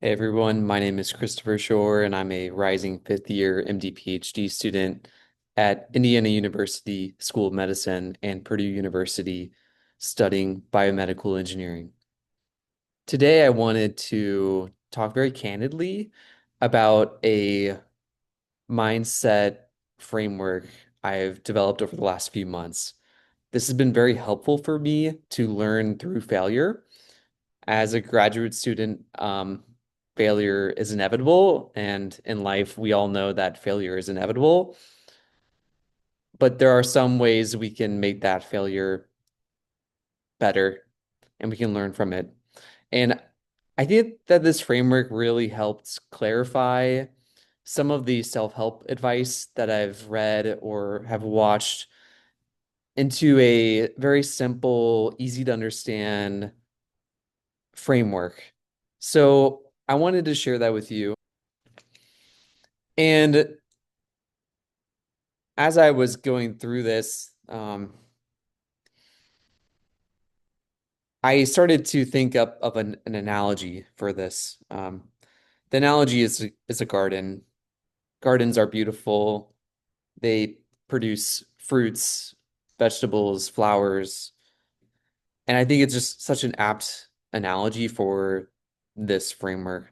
Hey everyone, my name is Christopher Shore, and I'm a rising fifth year MD-PhD student at Indiana University School of Medicine and Purdue University studying biomedical engineering. Today, I wanted to talk very candidly about a mindset framework I've developed over the last few months. This has been very helpful for me to learn through failure as a graduate student, failure is inevitable, and in life, we all know that failure is inevitable. But there are some ways we can make that failure better, and we can learn from it. And I think that this framework really helped clarify some of the self-help advice that I've read or have watched into a very simple, easy to understand framework. So I wanted to share that with you. And as I was going through this, I started to think up of an analogy for this. The analogy is a garden. Gardens are beautiful. They produce fruits, vegetables, flowers, and I think it's just such an apt analogy for this framework.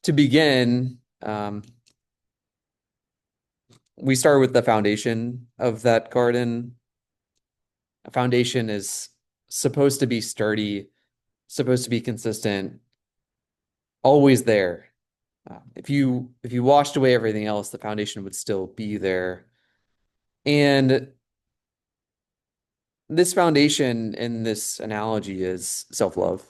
To begin, we start with the foundation of that garden. A foundation is supposed to be sturdy, supposed to be consistent, always there. If you washed away everything else, the foundation would still be there. And this foundation in this analogy is self-love.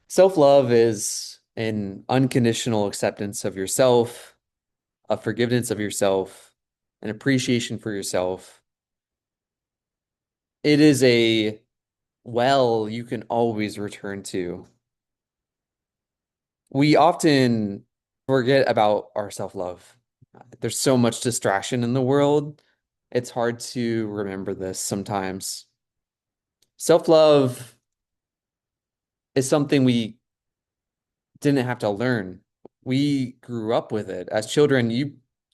Self-love is an unconditional acceptance of yourself, a forgiveness of yourself, an appreciation for yourself. It is a well you can always return to. We often forget about our self-love. There's so much distraction in the world. It's hard to remember this sometimes. Self-love is something we didn't have to learn. We grew up with it. As children,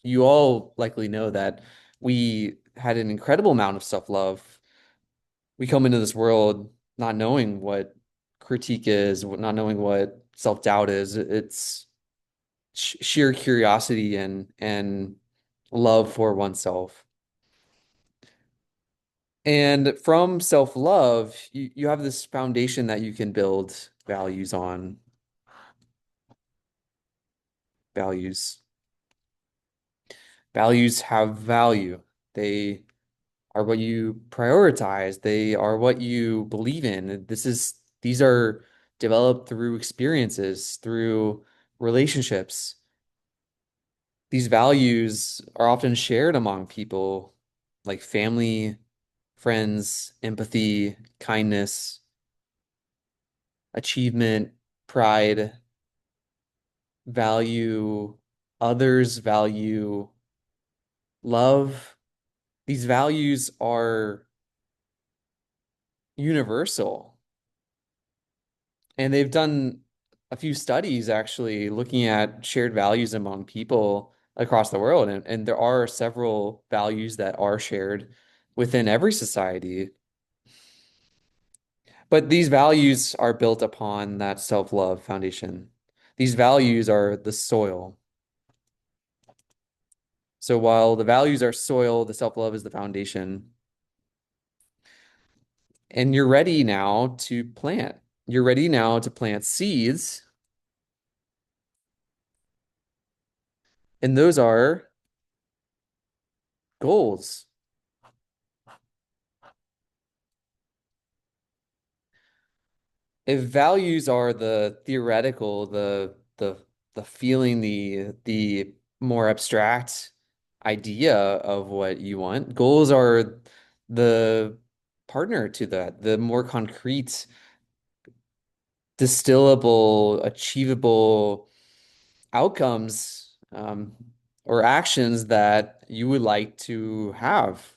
you all likely know that we had an incredible amount of self-love. We come into this world not knowing what critique is, not knowing what self-doubt is. It's sheer curiosity and love for oneself. And from self-love, you have this foundation that you can build values on. Values. Values have value. They are what you prioritize. They are what you believe in. These are developed through experiences, through relationships. These values are often shared among people like family, friends, empathy, kindness, achievement, pride, value, others value, love. These values are universal. And they've done a few studies actually looking at shared values among people across the world. And there are several values that are shared within every society. But these values are built upon that self-love foundation. These values are the soil. So while the values are soil, the self-love is the foundation. And you're ready now to plant. You're ready now to plant seeds, and those are goals. If values are the theoretical, the feeling, the more abstract idea of what you want, goals are the partner to that, the more concrete, distillable, achievable outcomes, or actions that you would like to have.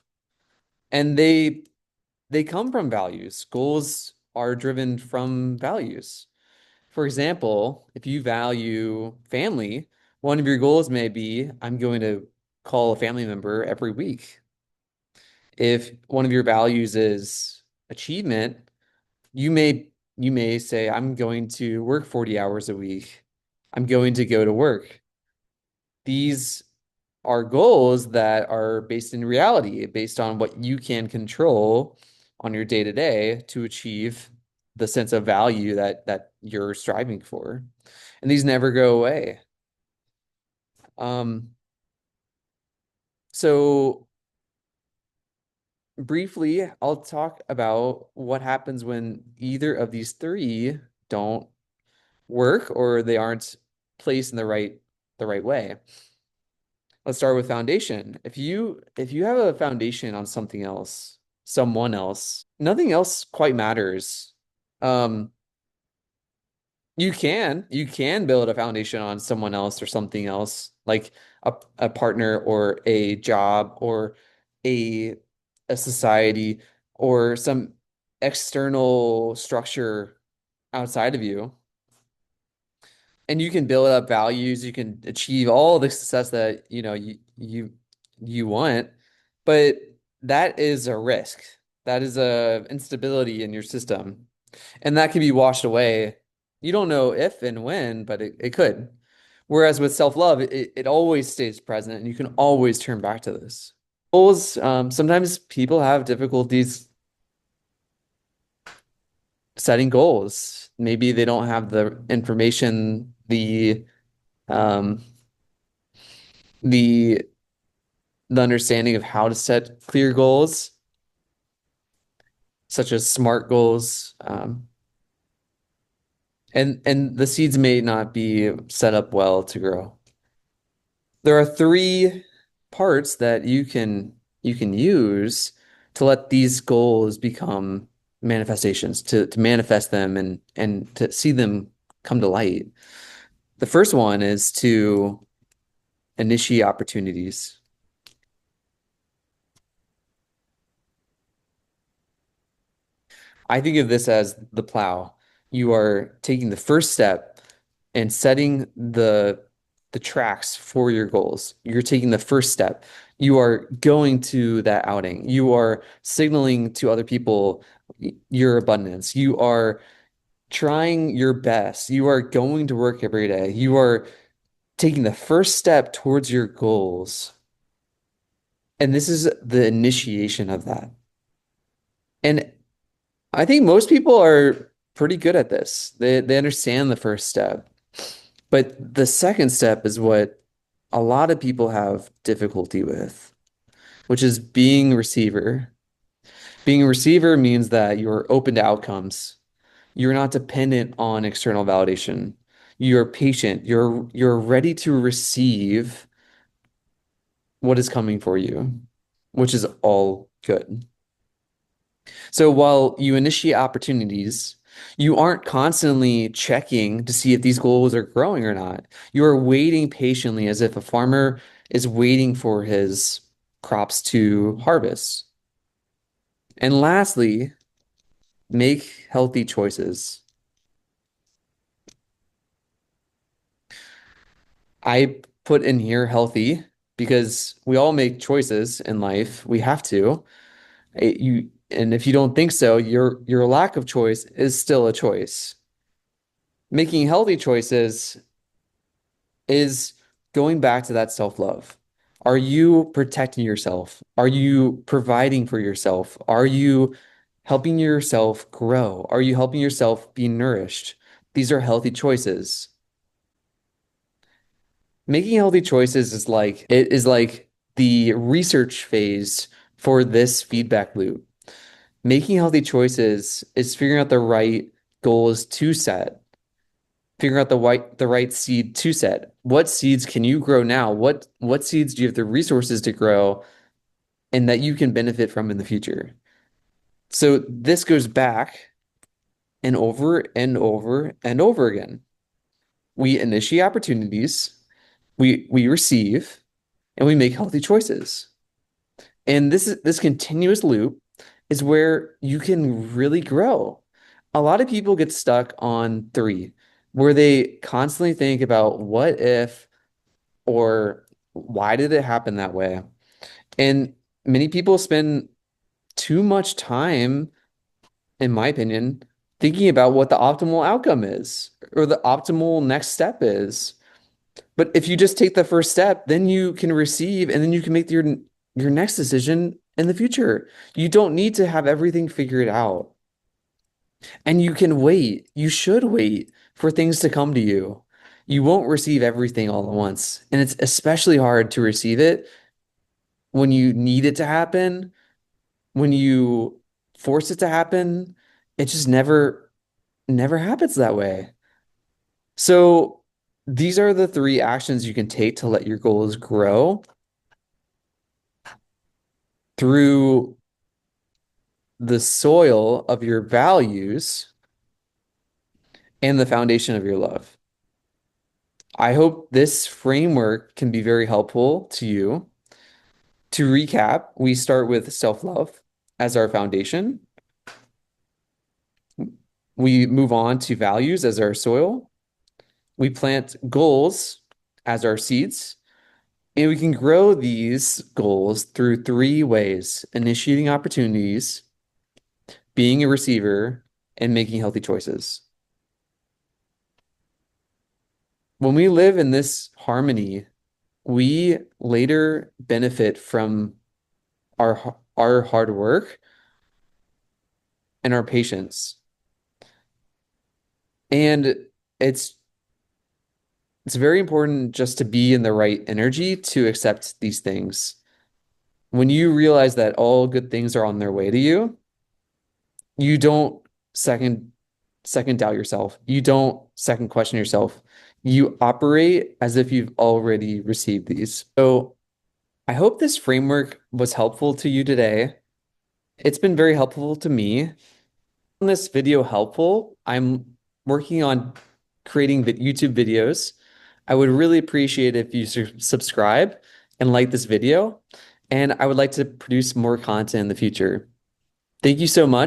And they come from values. Goals are driven from values. For example, if you value family, one of your goals may be, I'm going to call a family member every week. If one of your values is achievement, you may you may say, I'm going to work 40 hours a week. I'm going to go to work. These are goals that are based in reality, based on what you can control on your day to day to achieve the sense of value that you're striving for. And these never go away. Um, so briefly, I'll talk about what happens when either of these three don't work or they aren't placed in the right way. Let's start with foundation. If you have a foundation on something else, someone else, nothing else quite matters. Um, you can build a foundation on someone else or something else, like a partner or a job or a a society or some external structure outside of you. And you can build up values, you can achieve all the success that you want, but that is a risk. That is a instability in your system, and that can be washed away. You don't know if and when, but it could. Whereas with self-love, it always stays present, and you can always turn back to this. Goals, sometimes people have difficulties setting goals. Maybe they don't have the information, um, the the understanding of how to set clear goals, such as SMART goals, and the seeds may not be set up well to grow. There are three parts that you can use to let these goals become manifestations, to manifest them and to see them come to light. The first one is to initiate opportunities. I think of this as the plow. You are taking the first step and setting the tracks for your goals. You're taking the first step. You are going to that outing. You are signaling to other people your abundance. You are trying your best. You are going to work every day. You are taking the first step towards your goals. And this is the initiation of that. And I think most people are pretty good at this. They understand the first step. But the second step is what a lot of people have difficulty with, which is being a receiver. Being a receiver means that you're open to outcomes. You're not dependent on external validation. You're patient. You're ready to receive what is coming for you, which is all good. So while you initiate opportunities, you aren't constantly checking to see if these goals are growing or not. You are waiting patiently as if a farmer is waiting for his crops to harvest. And lastly, make healthy choices. I put in here healthy because we all make choices in life. We have to. And if you don't think so, your lack of choice is still a choice. Making healthy choices is going back to that self-love. Are you protecting yourself? Are you providing for yourself? Are you helping yourself grow? Are you helping yourself be nourished? These are healthy choices. Making healthy choices is like the research phase for this feedback loop. Making healthy choices is figuring out the right goals to set, figuring out the right seed to set. What seeds can you grow now? What seeds do you have the resources to grow and that you can benefit from in the future? So this goes back and over and over and over again. We initiate opportunities, we receive, and we make healthy choices. And this continuous loop is where you can really grow. a lot of people get stuck on three, where they constantly think about what if or why did it happen that way? And many people spend too much time, in my opinion, thinking about what the optimal outcome is or the optimal next step is. But if you just take the first step, then you can receive and then you can make your next decision in the future. You don't need to have everything figured out. And you can wait. You should wait for things to come to you. You won't receive everything all at once. And it's especially hard to receive it when you need it to happen, when you force it to happen. It just never happens that way. So these are the three actions you can take to let your goals grow through the soil of your values and the foundation of your love. I hope this framework can be very helpful to you. To recap, we start with self-love as our foundation. We move on to values as our soil. We plant goals as our seeds. And we can grow these goals through three ways: initiating opportunities, being a receiver, and making healthy choices. When we live in this harmony, we later benefit from our hard work and our patience. And it's it's very important just to be in the right energy to accept these things. When you realize that all good things are on their way to you, you don't second second doubt yourself. You don't second question yourself. You operate as if you've already received these. So I hope this framework was helpful to you today. It's been very helpful to me. This video helpful. I'm working on creating YouTube videos. I would really appreciate if you subscribe and like this video, and I would like to produce more content in the future. Thank you so much.